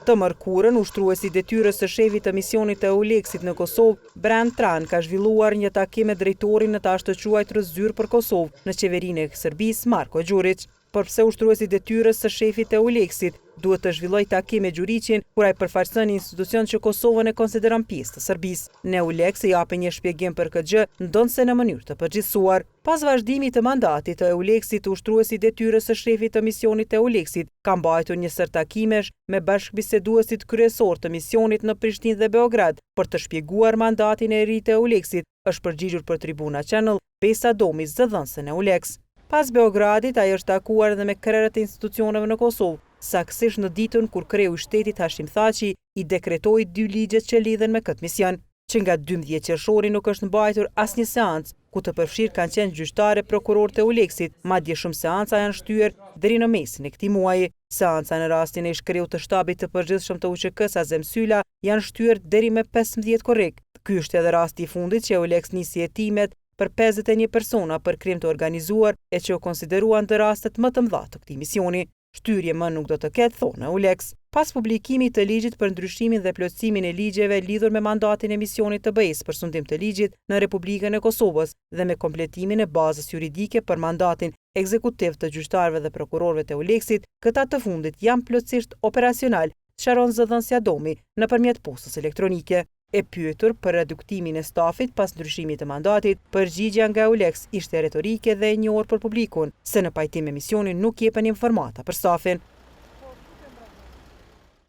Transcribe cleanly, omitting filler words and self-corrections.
Të mërkurën, ushtruesi detyrës së shefit të misionit të EULEX-it në Kosovë, Brand Tran, ka zhvilluar një takim me drejtorin në tash të quajturës Zyrë për Kosovë në qeverinë e Serbisë, Marko Gjurić. Përpse ushtruesi detyrës së shefit të EULEX-it duhet të zhvilloj takim me Gjurićin, kur ai përfaqëson një institucion që Kosovën e konsideron pjesë të Serbisë. Në EULEX i japi një shpjegim për këtë gjë, ndonse në mënyrë të përgjithësuar. Pas vazhdimit të mandatit të EULEX-it, ushtruesi detyrës së shefit të misionit të EULEX-it ka mbajtur një sër takimesh me bashkëbiseduesit kryesor të misionit në Prishtinë dhe Beograd për të shpjeguar mandatin e ri të EULEX-it, është përgjigjur për Tribuna Channel Besa Domi, zëdhënëse në EULEX. Pas Beogradit, ai është takuar edhe me krerët e institucioneve në Kosovë, saktësisht në ditën kur kreu i shtetit Hashim Thaçi i dekretoi 2 ligjet që lidhen me këtë mision, që nga 12 qershori nuk është mbajtur asnjë seancë ku të përfshirë kanë qenë gjyqtare prokurorë të EULEX-it, madje shumë seanca janë shtyr deri në mesin e këtij muaji. Seanca në rastin e ish-kreut të shtabit të përgjithshëm të UÇK-s Azem Syla janë shtyr deri me 15 korrik. Ky është edhe rasti i fundit që EULEX nisi hetimet për 51 persona për krim të organizuar e që u konsideruan të rastet më të mëdha të këtij misioni. Shtyrje më nuk do të ketë, thonë EULEX. Pas publikimit të ligjit për ndryshimin dhe plotësimin e ligjeve lidhur me mandatin e misionit të BE-s për sundim të ligjit në Republikën e Kosovës dhe me kompletimin e bazës juridike për mandatin ekzekutiv të gjyqtarëve dhe prokurorëve të EULEX-it, këta të fundit janë plotësisht operacional, sqaron zëdhënësja Domi nëpërmjet postës elektronike. E pyetur për reduktimin e stafit pas ndryshimit të mandatit, përgjigjja nga EULEX ishte retorike dhe e njohur për publikun, se në pajtim me misionin nuk jepen informata për stafin.